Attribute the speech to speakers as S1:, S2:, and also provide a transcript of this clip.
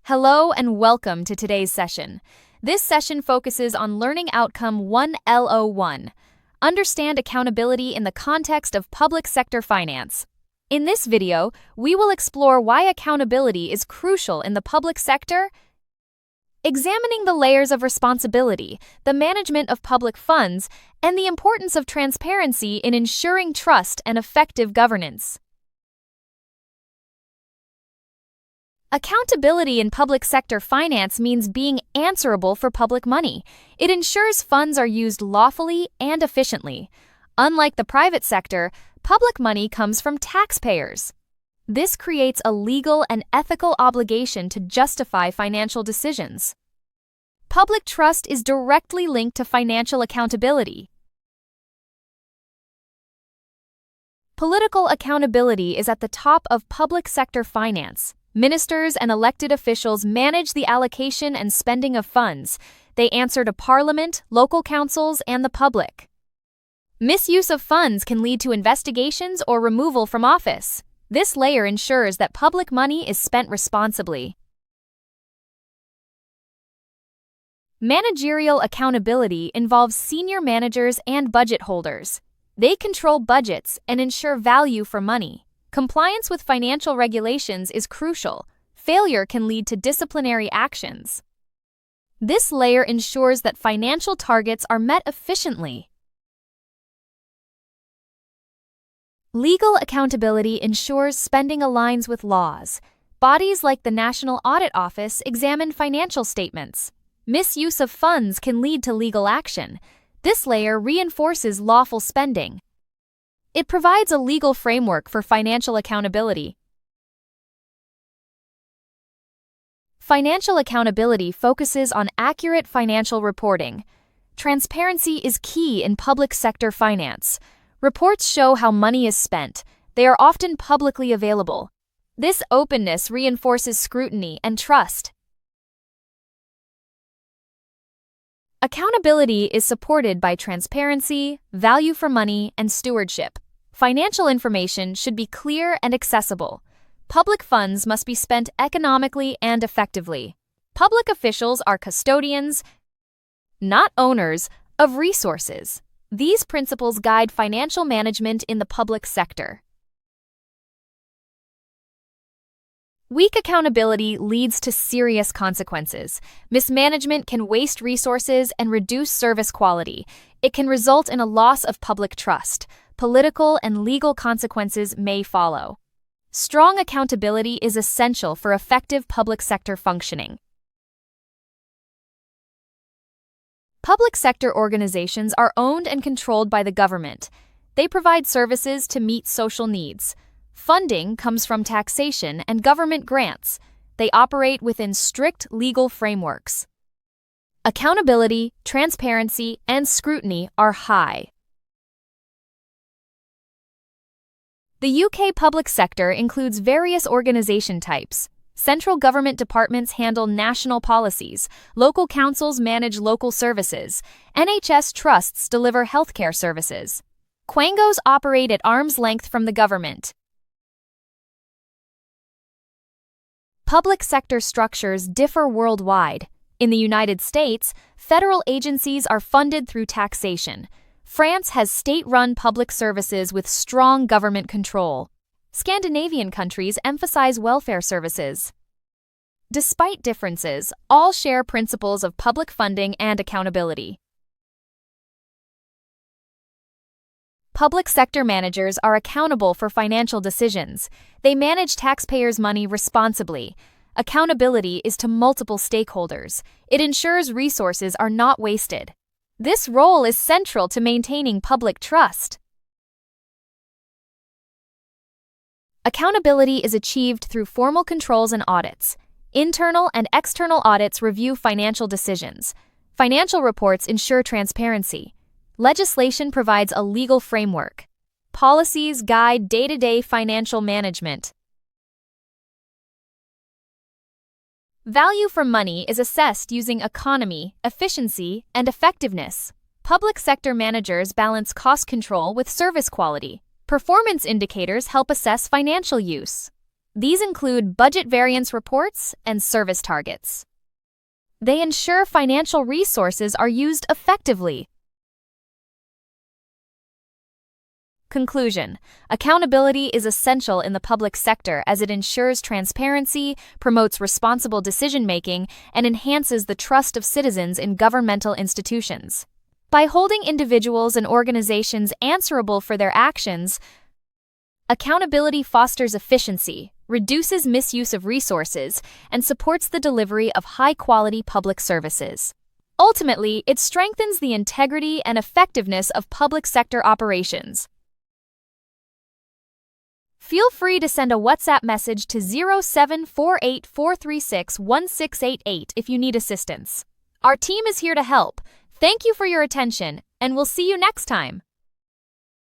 S1: Hello and welcome to today's session. This session focuses on Learning Outcome 1 LO1. Understand accountability in the context of public sector finance. In this video, we will explore why accountability is crucial in the public sector, examining the layers of responsibility, the management of public funds, and the importance of transparency in ensuring trust and effective governance. Accountability in public sector finance means being answerable for public money. It ensures funds are used lawfully and efficiently. Unlike the private sector, public money comes from taxpayers. This creates a legal and ethical obligation to justify financial decisions. Public trust is directly linked to financial accountability. Political accountability is at the top of public sector finance. Ministers and elected officials manage the allocation and spending of funds. They answer to Parliament, local councils, and the public. Misuse of funds can lead to investigations or removal from office. This layer ensures that public money is spent responsibly. Managerial accountability involves senior managers and budget holders. They control budgets and ensure value for money. Compliance with financial regulations is crucial. Failure can lead to disciplinary actions. This layer ensures that financial targets are met efficiently. Legal accountability ensures spending aligns with laws. Bodies like the National Audit Office examine financial statements. Misuse of funds can lead to legal action. This layer reinforces lawful spending. It provides a legal framework for financial accountability. Financial accountability focuses on accurate financial reporting. Transparency is key in public sector finance. Reports show how money is spent. They are often publicly available. This openness reinforces scrutiny and trust. Accountability is supported by transparency, value for money, and stewardship. Financial information should be clear and accessible. Public funds must be spent economically and effectively. Public officials are custodians, not owners, of resources. These principles guide financial management in the public sector. Weak accountability leads to serious consequences. Mismanagement can waste resources and reduce service quality. It can result in a loss of public trust. Political and legal consequences may follow. Strong accountability is essential for effective public sector functioning. Public sector organizations are owned and controlled by the government. They provide services to meet social needs. Funding comes from taxation and government grants. They operate within strict legal frameworks. Accountability, transparency, and scrutiny are high. The UK public sector includes various organisation types. Central government departments handle national policies. Local councils manage local services. NHS trusts deliver healthcare services. Quangos operate at arm's length from the government. Public sector structures differ worldwide. In the United States, federal agencies are funded through taxation. France has state-run public services with strong government control. Scandinavian countries emphasize welfare services. Despite differences, all share principles of public funding and accountability. Public sector managers are accountable for financial decisions. They manage taxpayers' money responsibly. Accountability is to multiple stakeholders. It ensures resources are not wasted. This role is central to maintaining public trust. Accountability is achieved through formal controls and audits. Internal and external audits review financial decisions. Financial reports ensure transparency. Legislation provides a legal framework. Policies guide day-to-day financial management. Value for money is assessed using economy, efficiency, and effectiveness. Public sector managers balance cost control with service quality. Performance indicators help assess financial use. These include budget variance reports and service targets. They ensure financial resources are used effectively. Conclusion: accountability is essential in the public sector as it ensures transparency, promotes responsible decision-making, and enhances the trust of citizens in governmental institutions. By holding individuals and organizations answerable for their actions, accountability fosters efficiency, reduces misuse of resources, and supports the delivery of high-quality public services. Ultimately, it strengthens the integrity and effectiveness of public sector operations. Feel free to send a WhatsApp message to 0748-436-1688 if you need assistance. Our team is here to help. Thank you for your attention, and we'll see you next time.